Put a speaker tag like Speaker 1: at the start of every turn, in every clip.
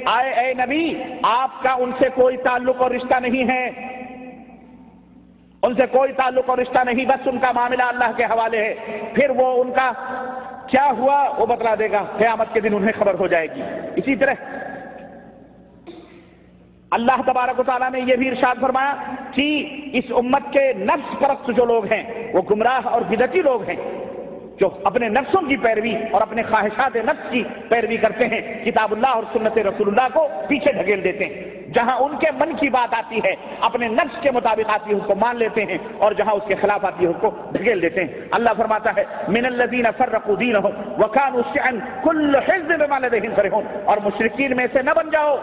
Speaker 1: آئے اے نبی آپ کا ان سے کوئی تعلق اور رشتہ نہیں ہے، ان سے کوئی تعلق اور رشتہ نہیں، بس ان کا معاملہ اللہ کے حوالے ہے، پھر وہ ان کا کیا ہوا وہ بتلا دے گا، قیامت کے دن انہیں خبر ہو جائے گی۔ اسی طرح اللہ تبارک و تعالیٰ نے یہ بھی ارشاد فرمایا کہ اس امت کے نفس پرست جو لوگ ہیں وہ گمراہ اور بدعتی لوگ ہیں، جو اپنے نفسوں کی پیروی اور اپنے خواہشات نفس کی پیروی کرتے ہیں، کتاب اللہ اور سنت رسول اللہ کو پیچھے ڈھکیل دیتے ہیں، جہاں ان کے من کی بات آتی ہے اپنے نفس کے مطابق آتی ہے اس کو مان لیتے ہیں، اور جہاں اس کے خلاف آتی ہے اس کو ڈھکیل دیتے ہیں۔ اللہ فرماتا ہے من الذین فرقوا دینہم وکانوا شیعا کل حزب بما لدیہم فرحون، اور مشرکین میں سے نہ بن جاؤ،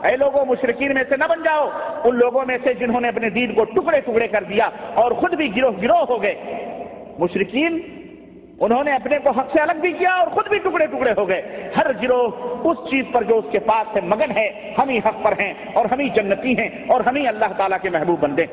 Speaker 1: اے لوگوں مشرکین میں سے نہ بن جاؤ، ان لوگوں میں سے جنہوں نے اپنے دین کو ٹکڑے ٹکڑے کر دیا اور خود بھی گروہ گروہ ہو گئے۔ مشرکین انہوں نے اپنے کو حق سے الگ بھی کیا اور خود بھی ٹکڑے ٹکڑے ہو گئے۔ ہر گروہ اس چیز پر جو اس کے پاس سے مگن ہے، ہم ہی حق پر ہیں اور ہم ہی جنتی ہیں اور ہم ہی اللہ تعالیٰ کے محبوب بندے۔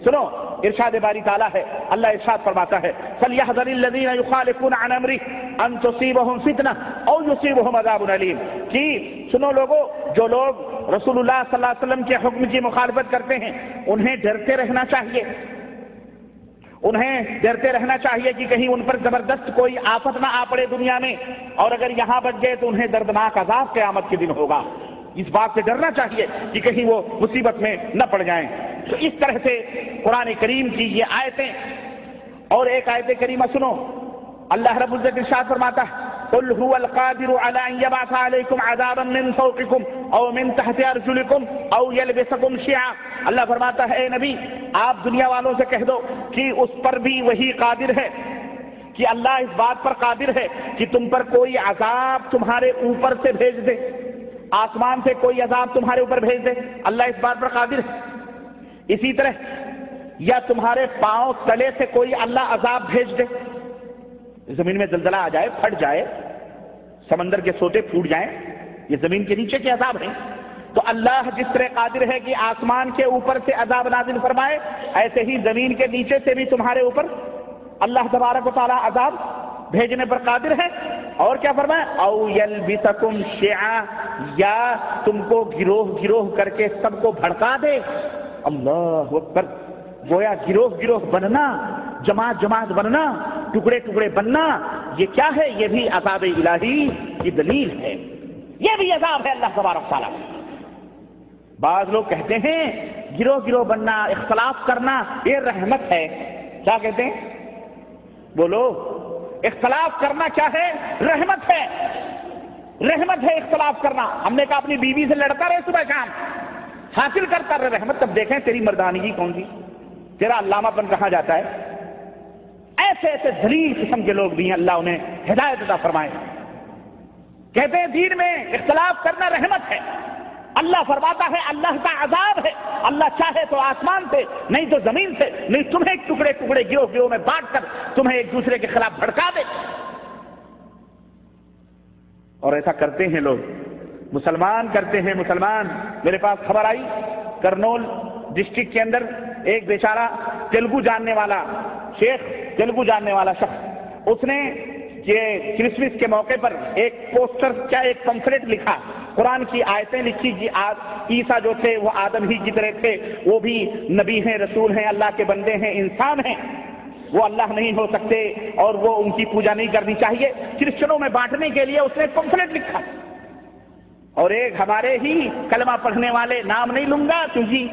Speaker 1: سنو ارشاد باری تعالیٰ ہے، اللہ ارشاد فرماتا ہے فَلْيَحْذَرِ الَّذِينَ يُخَالِفُونَ عَنْ أَمْرِهِ أَن تُصِيبَهُمْ فِتْنَةٌ أَوْ يُصِيبَهُمْ عَذَابٌ أَلِيمٌ، کہ سنو لوگو، جو لوگ رسول اللہ صلی اللہ علیہ وسلم کے حکم کی مخالفت کرتے ہیں انہیں ڈرتے رہنا چاہیے، انہیں ڈرتے رہنا چاہیے کہ کہیں ان پر زبردست کوئی آفت نہ آ پڑے دنیا میں، اور اگر یہاں بچ گئے تو انہیں دردناک عذاب قیامت کے دن ہوگا۔ اس بات سے ڈرنا چاہیے کہ کہیں وہ مصیبت میں نہ پڑ جائیں۔ تو اس طرح سے قرآن کریم کی یہ آیتیں، اور ایک آیت کریمہ سنو، اللہ رب العزت ارشاد فرماتا ہے قل هو القادر على ان يبعث عليكم عذابا من فوقكم او من تحت ارجلكم او يلبسكم شيعا، اللہ فرماتا ہے اے نبی آپ دنیا والوں سے کہہ دو کہ اس پر بھی وہی قادر ہے، کہ اللہ اس بات پر قادر ہے کہ تم پر کوئی عذاب تمہارے اوپر سے بھیج دے، آسمان سے کوئی عذاب تمہارے اوپر بھیج دے، اللہ اس بات پر قادر ہے۔ اسی طرح یا تمہارے پاؤں تلے سے کوئی اللہ عذاب بھیج دے، زمین میں زلزلہ آ جائے، پھٹ جائے، سمندر کے سوتے پھوٹ جائیں، یہ زمین کے نیچے کے عذاب ہیں۔ تو اللہ جس طرح قادر ہے کہ آسمان کے اوپر سے عذاب نازل فرمائے، ایسے ہی زمین کے نیچے سے بھی تمہارے اوپر اللہ تبارک و تعالیٰ عذاب بھیجنے پر قادر ہے۔ اور کیا فرمائے او یلبسکم شیعا، یا تم کو گروہ گروہ کر کے سب کو بھڑکا دے۔ اللہ اکبر، گویا گروہ گروہ بننا، جماعت جماعت بننا، ٹکڑے ٹکڑے بننا، یہ کیا ہے؟ یہ بھی عذاب الہی کی دلیل ہے، یہ بھی عذاب ہے اللہ تبارک تعالیٰ۔ بعض لوگ کہتے ہیں گروہ گروہ بننا، اختلاف کرنا یہ رحمت ہے، کیا کہتے ہیں بولو؟ اختلاف کرنا کیا ہے؟ رحمت ہے، رحمت ہے اختلاف کرنا۔ ہم نے کہا اپنی بیوی سے لڑتا رہے صبح شام، حاصل کرتا رہے رحمت، تب دیکھیں تیری مردانگی کون سی، تیرا علامہ پن کہاں جاتا ہے۔ ایسے ایسے ذلیل قسم کے لوگ بھی ہیں، اللہ انہیں ہدایت عطا فرمائے۔ کہتے ہیں دین میں اختلاف کرنا رحمت ہے، اللہ فرماتا ہے اللہ کا عذاب ہے، اللہ چاہے تو آسمان سے، نہیں تو زمین سے، نہیں تمہیں ٹکڑے ٹکڑے گروہ گروہ میں بانٹ کر تمہیں ایک دوسرے کے خلاف بھڑکا دے۔ اور ایسا کرتے ہیں لوگ، مسلمان کرتے ہیں، مسلمان۔ میرے پاس خبر آئی کرنول ڈسٹرکٹ کے اندر ایک بیچارہ تیلگو جاننے والا شیخ، تیلگو جاننے والا شخص، اس نے یہ کرسمس کے موقع پر ایک پوسٹر کیا ایک پمفلیٹ لکھا، قرآن کی آیتیں لکھی کہ عیسیٰ جو تھے وہ آدم ہی کی طرح تھے، وہ بھی نبی ہیں، رسول ہیں، اللہ کے بندے ہیں، انسان ہیں، وہ اللہ نہیں ہو سکتے اور وہ ان کی پوجا نہیں کرنی چاہیے، کرسچنوں میں بانٹنے کے لیے اس نے پمفلیٹ لکھا۔ اور ایک ہمارے ہی کلمہ پڑھنے والے، نام نہیں لوں گا کیونکہ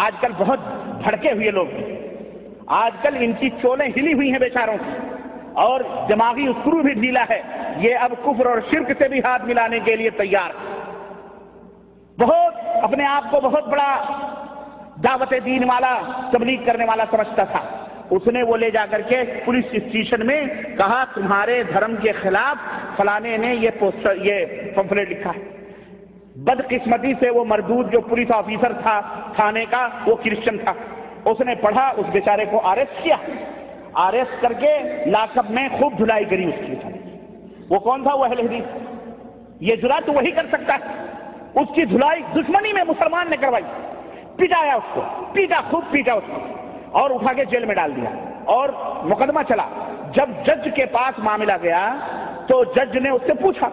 Speaker 1: آج کل بہت بھڑکے ہوئے لوگ ہیں، آج کل ان کی چولیں ہلی ہوئی ہیں بیچاروں کی، اور دماغی اسکرو بھی ڈھیلا ہے، یہ اب کفر اور شرک سے بھی ہاتھ ملانے کے لیے تیار، بہت اپنے آپ کو بہت بڑا دعوت دین والا، تبلیغ کرنے والا سمجھتا تھا۔ اس نے وہ لے جا کر کے پولیس اسٹیشن میں کہا تمہارے دھرم کے خلاف فلانے نے یہ پوسٹر، یہ پمفلیٹ لکھا ہے۔ بدقسمتی سے وہ مردود جو پولیس آفیسر تھا تھانے کا، وہ کرسچن تھا، اس نے پڑھا، اس بیچارے کو اریسٹ کیا، اریسٹ کر کے لاک اپ میں خوب دھلائی کری اس کی۔ وہ کون تھا؟ وہ اہل حدیث، یہ جرات تو وہی کر سکتا ہے۔ اس کی دھلائی دشمنی میں مسلمان نے کروائی، پٹایا اس کو، پیٹا، خوب پیٹا اس کو، اور اٹھا کے جیل میں ڈال دیا، اور مقدمہ چلا۔ جب جج کے پاس معاملہ گیا تو جج نے اس سے پوچھا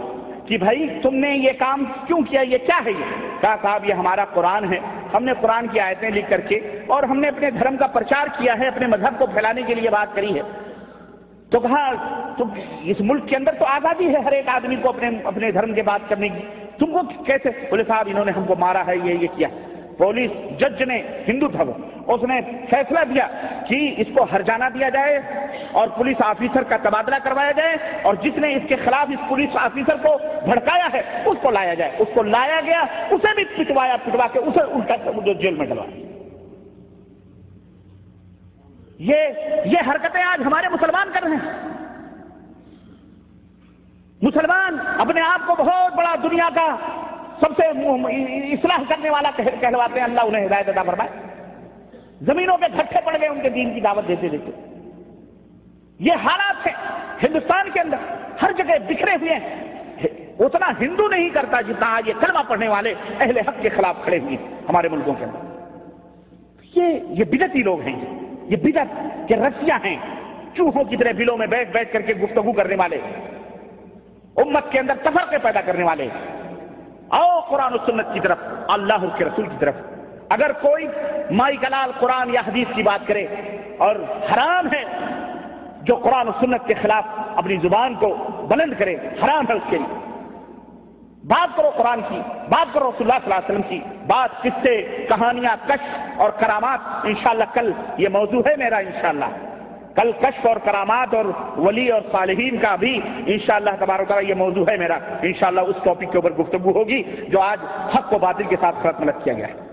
Speaker 1: کہ بھائی تم نے یہ کام کیوں کیا، یہ کیا ہے؟ یہ کہا صاحب یہ ہمارا قرآن ہے، ہم نے قرآن کی آیتیں لکھ کر کے اور ہم نے اپنے دھرم کا پرچار کیا ہے، اپنے مذہب کو پھیلانے کے لیے بات کری ہے۔ تو کہا تم اس ملک کے اندر تو آزادی ہے ہر ایک آدمی کو اپنے دھرم کے بات کرنے کی، تم کو کیسے؟ بولے صاحب انہوں نے ہم کو مارا ہے، یہ کیا۔ پولیس جج نے، ہندو تھا وہ، اس نے فیصلہ دیا کہ اس کو ہرجانہ دیا جائے اور پولیس آفیسر کا تبادلہ کروایا جائے، اور جس نے اس کے خلاف اس پولیس آفیسر کو بھڑکایا ہے اس کو لایا جائے۔ اس کو لایا گیا، اسے بھی پٹوا کے اسے الٹا جیل میں ڈلوایا۔ یہ حرکتیں آج ہمارے مسلمان کر رہے ہیں۔ مسلمان اپنے آپ کو بہت بڑا دنیا کا سب سے اصلاح کرنے والا کہلواتے ہیں، اللہ انہیں ہدایت عطا فرمائے۔ زمینوں پہ گھٹے پڑ گئے ان کے دین کی دعوت دیتے دیتے۔ یہ حالات ہیں ہندوستان کے اندر، ہر جگہ بکھرے ہوئے ہیں۔ اتنا ہندو نہیں کرتا جتنا آج یہ کلمہ پڑھنے والے اہل حق کے خلاف کھڑے ہوئے ہیں ہمارے ملکوں کے اندر۔ یہ بدعتی لوگ ہیں، یہ بدعت کے رسیاں ہیں، چوہوں کی طرح بلوں میں بیٹھ بیٹھ کر کے گفتگو کرنے والے، امت کے اندر تفرقے پیدا کرنے والے۔ آؤ قرآن و سنت کی طرف، اللہ کے رسول کی طرف۔ اگر کوئی مائی کلال قرآن یا حدیث کی بات کرے، اور حرام ہے جو قرآن و سنت کے خلاف اپنی زبان کو بلند کرے، حرام ہے اس کے لیے۔ بات کرو قرآن کی، بات کرو رسول اللہ صلی اللہ علیہ وسلم کی، بات قصے، کہانیاں، کشف اور کرامات۔ انشاءاللہ کل یہ موضوع ہے میرا، انشاءاللہ کل کشف اور کرامات اور ولی اور صالحین کا بھی انشاءاللہ تبارک و تعالیٰ یہ موضوع ہے میرا۔ انشاءاللہ اس ٹاپک کے اوپر گفتگو ہوگی جو آج حق و باطل کے ساتھ خلط ملت کیا گیا ہے۔